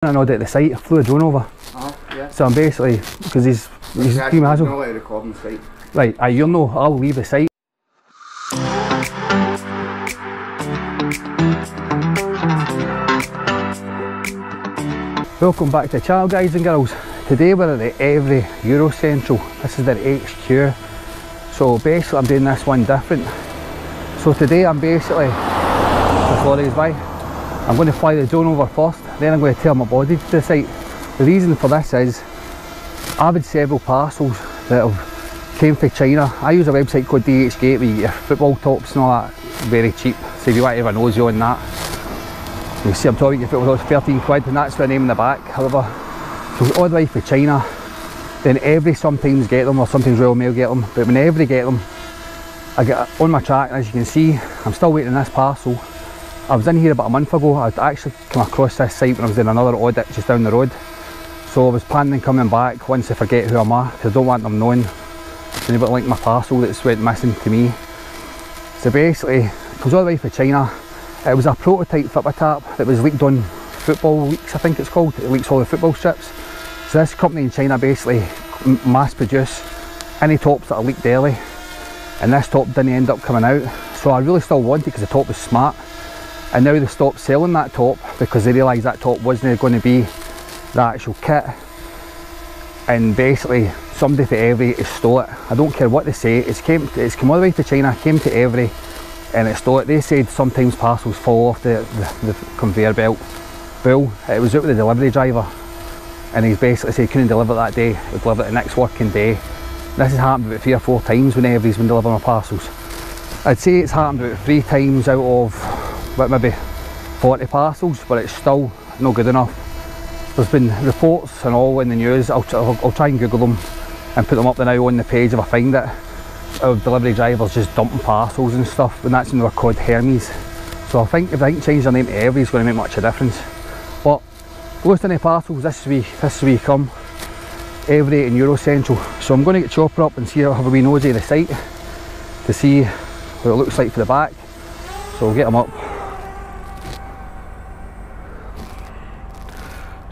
an audit at the site, I flew a drone over. Yeah. So I'm basically, because he's Team Hassel. Not allowed to record on site. Right, you know, I'll leave the site. Welcome back to the channel, guys and girls. Today we're at the Evri Eurocentral. This is their HQ. So basically I'm doing this one different. So today I'm basically, before he's by, I'm going to fly the drone over first, then I'm going to tail my body to the site. The reason for this is, I've had several parcels that have came from China. I use a website called DHgate where you get your football tops and all that, very cheap. So if you want to have a nosy on that, you see I'm talking about your football tops, 13 quid, and that's the name in the back. However, so all the way from China, then Evri sometimes get them, or sometimes Royal Mail get them, but when Evri get them, I get on my track, and as you can see, I'm still waiting on this parcel. I was in here about a month ago. I'd actually come across this site when I was doing another audit just down the road. So I was planning on coming back once I forget who I'm at, because I don't want them knowing anything like my parcel that's went missing to me. So basically, it comes all the way from China. It was a prototype Fitbit that was leaked on Football Leaks, I think it's called. It leaks all the football strips. So this company in China basically mass produce any tops that are leaked early, and this top didn't end up coming out. So I really still want it because the top was smart. And now they stopped selling that top because they realised that top wasn't going to be the actual kit. And basically somebody for Evri has stole it. I don't care what they say, it's come all the way to China, came to Evri and it stole it. They said sometimes parcels fall off the conveyor belt. Well, it was out with the delivery driver and he's basically said he couldn't deliver that day, he would deliver it the next working day. This has happened about 3 or 4 times when Evri's been delivering my parcels. I'd say it's happened about 3 times out of maybe 40 parcels, but it's still not good enough. There's been reports and all in the news. I'll try and Google them and put them up now on the page if I find it, of delivery drivers just dumping parcels and stuff, and that's when they were called Hermes. So I think if I can change their name to Evri, it's going to make much of a difference. But most of the parcels, this is where you come, Evri and Eurocentral. So I'm going to get Chopper up and see, have a wee nosy of the site to see what it looks like for the back. So we'll get them up.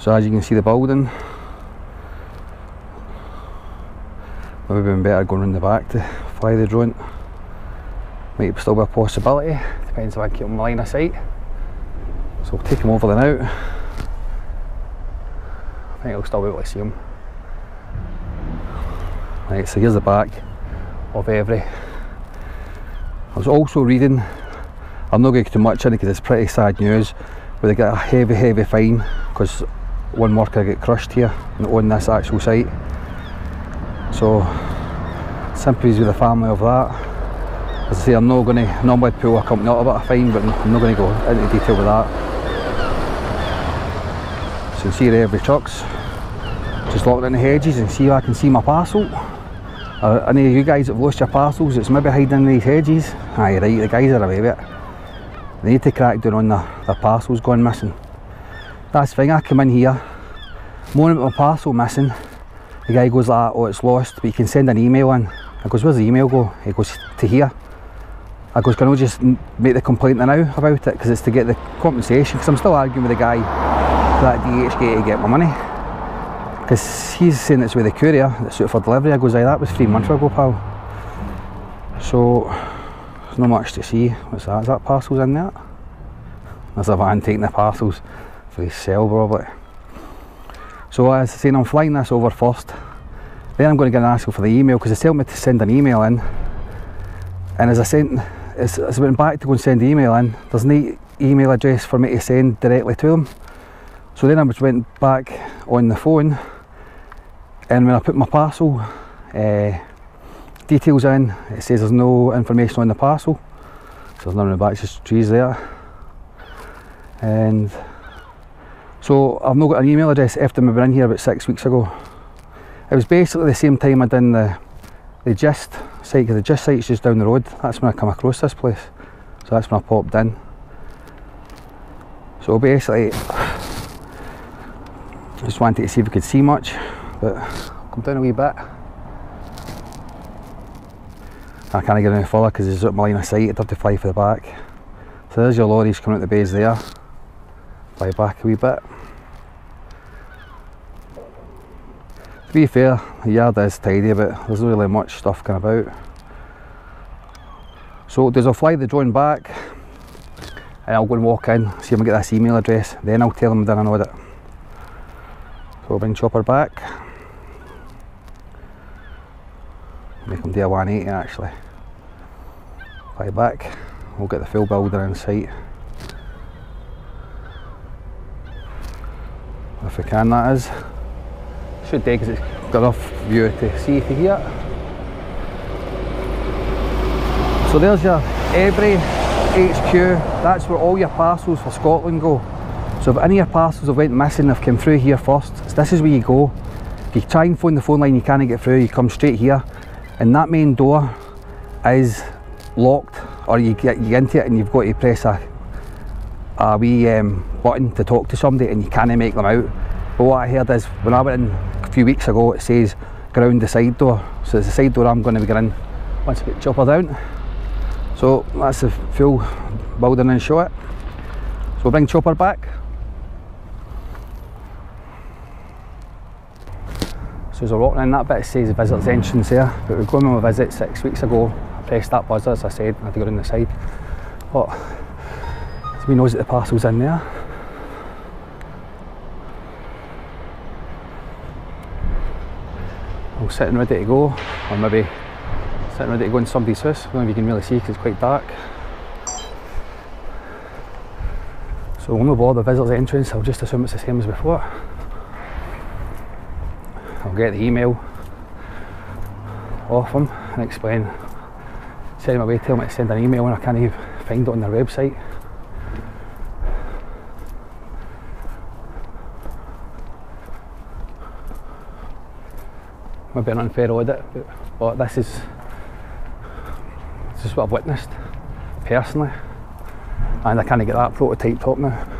So as you can see the building, maybe been better going around the back to fly the drone. Might still be a possibility, depends if I can keep them line of sight. So we'll take them over the now. I think I'll still be able to see them. Right, so here's the back of Evri. I was also reading, I'm not going to get too much in it because it's pretty sad news, but they get a heavy fine because one worker got crushed here on this actual site. So sympathies with the family of that. As I say, I'm not going to normally pull a company out about a fine, but I'm not going to go into detail with that. So you can see the Evri trucks just locked in the hedges, and see if I can see my parcel. Any of you guys that have lost your parcels, it's maybe hiding in these hedges. Aye, right, the guys are away with it. They need to crack down on their parcels gone missing. That's the thing, I come in here, moaning about my parcel missing. The guy goes like, oh it's lost, but you can send an email in. I goes, where's the email go? He goes, to here. I goes, can I just make the complaint now about it, because it's to get the compensation, because I'm still arguing with the guy for that DHgate to get my money. Because he's saying it's with the courier, that's out for delivery. I goes, aye, that was 3 months ago, pal. So, there's not much to see. What's that? Is that parcels in there? There's a van taking the parcels for his sale, probably. So as I say, I'm flying this over first. Then I'm going to get an ask for the email, because they tell me to send an email in. And as I went back to go and send the email in, there's no email address for me to send directly to them. So then I just went back on the phone, and when I put my parcel details in, it says there's no information on the parcel. So there's none in the back, it's just trees there. And so I've not got an email address after I've been in here about 6 weeks ago. It was basically the same time I done the Gist site, because the Gist site's just down the road. That's when I come across this place. So that's when I popped in. So basically, I just wanted to see if we could see much, but I'll come down a wee bit. I can't get any further because it's out my line of sight, I'd have to fly for the back. So there's your lorries coming out the bays there. Fly back a wee bit. To be fair, the yard is tidy, but there's not really much stuff going about. So does I'll fly the drone back and I'll go and walk in, see if I get this email address, then I'll tell them I've done an audit. So I'll bring Chopper back. Make him do a 180 actually. Fly back, we'll get the full builder in sight. If we can, that is. Should do because it's got enough view to see if you hear it. So there's your Ebury HQ, that's where all your parcels for Scotland go. So if any of your parcels have went missing, they've come through here first. So this is where you go. If you try and phone the phone line, you can't get through, you come straight here. And that main door is locked, or you get into it and you've got to press a wee button to talk to somebody and you can't make them out. But what I heard is, when I went in a few weeks ago, it says go around the side door. So it's the side door I'm going to be going in once I get Chopper down. So that's the full building and show it. So we'll bring Chopper back. So as we're walking in, that bit says visitors entrance there, but we're going on a visit 6 weeks ago. I pressed that buzzer as I said, I had to go around the side. But so we knows that the parcel's in there. All sitting ready to go, or maybe sitting ready to go in somebody's house. I don't know if you can really see because it's quite dark. So when we board the visitors entrance, I'll just assume it's the same as before. I'll get the email off them and explain, send them away, tell them to send an email when I can't even find it on their website. Maybe an unfair audit, but this is what I've witnessed personally, and I can't get that prototyped up now.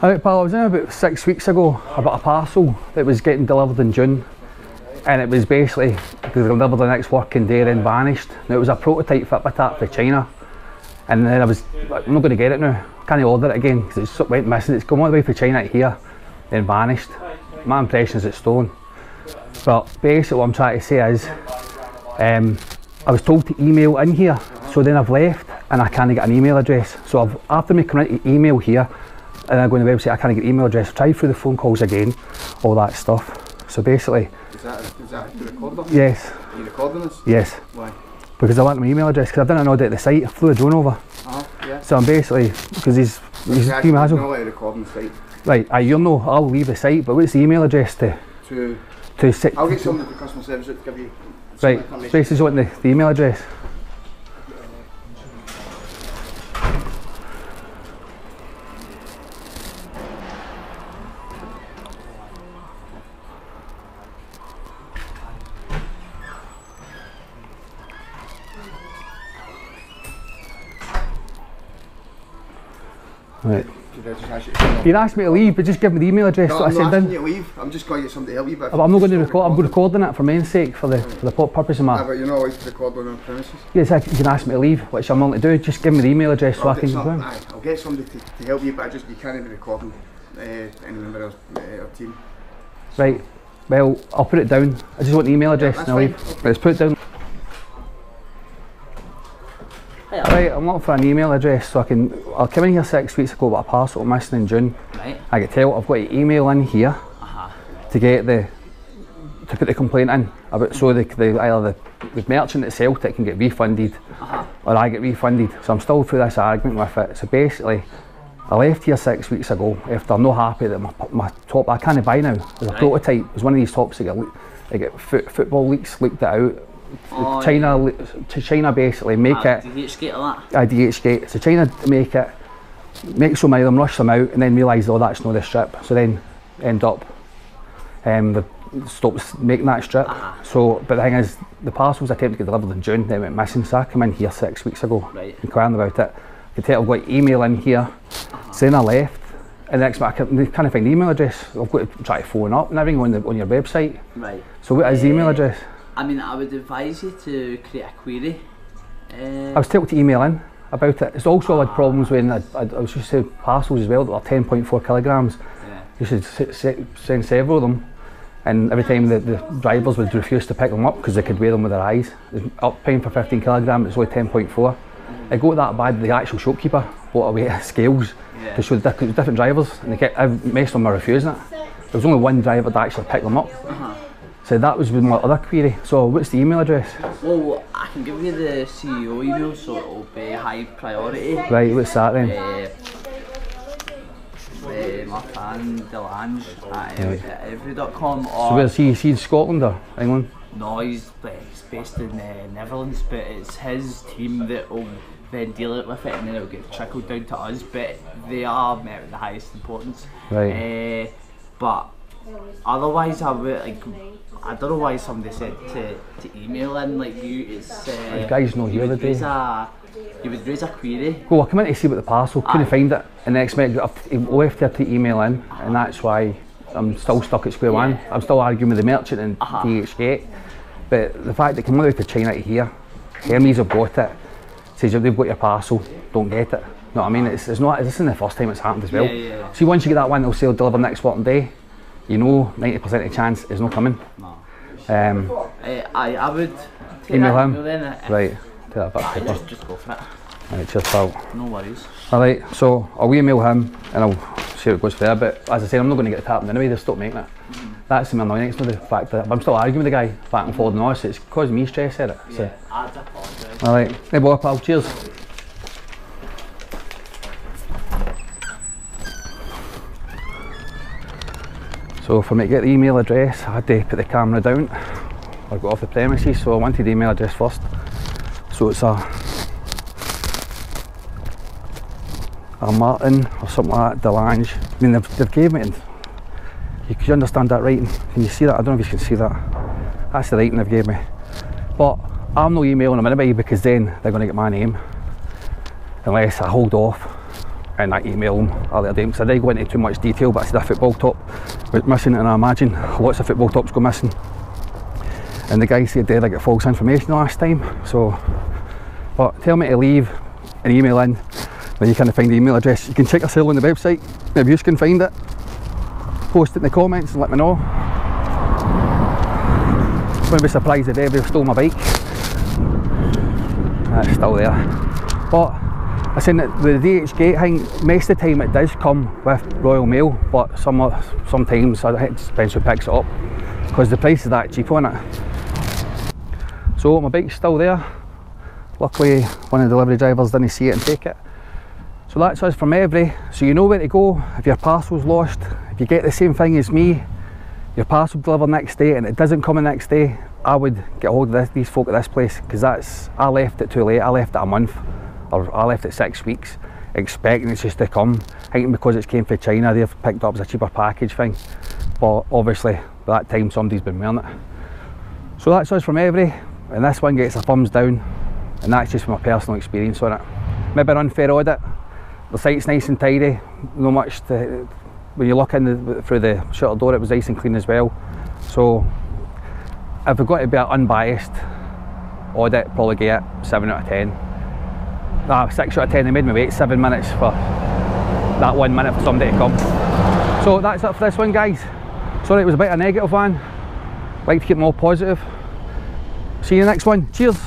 Alright pal, I was in about 6 weeks ago about a parcel that was getting delivered in June, and it was basically delivered the next working day then vanished. Now it was a prototype Fitbit for China, and then I'm not going to get it now, can't order it again because it went missing. It's come all the way from China to here, then vanished. My impression is it's stolen. But basically what I'm trying to say is, I was told to email in here, so then I've left and I can't get an email address. So after me coming into email here, and I go on the website, I can't get an email address. Try through the phone calls again, all that stuff. So basically... Is that the recorder? Yes. Are you recording this? Yes. Why? Because I want my email address, because I've done an audit at the site, I flew a drone over. Yeah. So I'm basically, because he's team Hazel. Not allowed to record on the site. Right, you'll know, I'll leave the site, but what's the email address to I'll get someone at the customer service to give you... Right, Spaces want the email address. Right. You asked me to leave, but just give me the email address. No, I'm not asking you to leave. I'm just going to get somebody to help you. But I'm not going to record. I'm recording it for main sake, for the purpose of my. But you're not allowed to record on our premises. Yes, you can ask me to leave, which I'm willing to do. Just give me the email address so I can confirm. I'll get somebody to help you, but you can't be recording any member of our team. Right. Well, I'll put it down. I just want the email address and I'll leave. Okay. Let's put it down. Right, I'm looking for an email address so I'll come in here 6 weeks ago about a parcel missing in June. Right. I get told I've got to email in here to get to put the complaint in about so either the merchant itself that can get refunded or I get refunded. So I'm still through this argument with it. So basically I left here 6 weeks ago after I'm not happy that my top I can't buy now. There's a prototype, it was one of these tops that get football leaks leaked it out. China basically make it DHgate or that? DHgate. So China make it, make so many of them, rush them out and then realise, oh, that's not the strip. So then end up the stopped making that strip. So, but the thing is, the parcels attempted to get delivered in June, they went missing, so I came in here 6 weeks ago, inquiring about it. I could tell I've got email in here, saying I left, and the next minute I can't find the email address. I've got to try to phone up and everything on your website. Right. So what is the email address? I mean, I would advise you to create a query. I was told to email in about it. It's also had problems when I was just saying parcels as well that are 10.4 kilograms. You should send several of them, and every time the drivers would refuse to pick them up because they could weigh them with their eyes. Up paying for 15 kilograms, it's only 10.4. It got that bad, the actual shopkeeper bought away scales to show the different drivers, and they kept, most of them were refusing it. There was only one driver that actually picked them up. So that was with my other query. So what's the email address? Well, I can give you the CEO email, so it'll be high priority. Right, what's that then? Martin Delange at every.com. So where's he? Is he in Scotland or England? No, he's based in Netherlands, but it's his team that will then deal with it, and then it'll get trickled down to us. But they are met with the highest importance. Right. But otherwise, I would I don't know why somebody said to email in like you. It's the guy's not here today. You would raise a query. Well, I come in to see about the parcel, couldn't find it, and the next minute he left here to email in, and that's why I'm still stuck at square one. I'm still arguing with the merchant in DHgate, but the fact that it came all the way to China to here, Hermes have got it, says if they've got your parcel, don't get it. You know what I mean? It's not. This isn't the first time it's happened as well. See, once you get that one, they'll say they'll deliver next working day. You know, 90% of chance is not coming. No. I would email him. Right. Just go for it. Right, cheers pal. No worries. Alright, so I'll email him and I'll see how it goes for there, but as I said, I'm not going to get it tapped anyway, they'll stop making it. That's the annoying thing, the fact that I'm still arguing with the guy back and forth and all, so it's causing me stress at it. So. I'd apologise. Alright, hey boy pal, cheers. So for me to get the email address, I had to put the camera down or go off the premises, so I wanted the email address first. So it's a Martin or something like that, Delange. I mean, they've gave me, you understand that writing? Can you see that? I don't know if you can see that. That's the writing they've gave me. But I'm not emailing them anyway, because then they're going to get my name. Unless I hold off and I email them earlier day. Because I didn't go into too much detail, but I said a football top was missing, and I imagine lots of football tops go missing. And the guy said there I got false information last time, so, but tell me to leave an email in when you can't find the email address. You can check yourself on the website, maybe you can find it, post it in the comments and let me know. Wouldn't be surprised if everybody stole my bike. That's still there. But I said that the DHgate thing, most of the time it does come with Royal Mail, but sometimes it depends who picks it up, because the price is that cheap on it. So my bike's still there. Luckily one of the delivery drivers didn't see it and take it. So that's us from Evri, so you know where to go if your parcel's lost. If you get the same thing as me, your parcel delivered next day and it doesn't come the next day, I would get hold of these folk at this place, because I left it too late. I left it a month, or I left it 6 weeks, expecting it's just to come. I think because it's came from China, they've picked up as a cheaper package thing, but obviously by that time somebody's been wearing it. So that's us from Evri, and this one gets a thumbs down, and that's just from my personal experience on it. Maybe an unfair audit. The site's nice and tidy, not much to, when you look in through the shutter door, it was nice and clean as well. So if we've got to be an unbiased audit, probably get 7 out of 10. Nah, 6 out of 10, they made me wait 7 minutes for that 1 minute for somebody to come. So that's it for this one, guys. Sorry it was a bit of a negative one, like to keep them all positive. See you in the next one, cheers.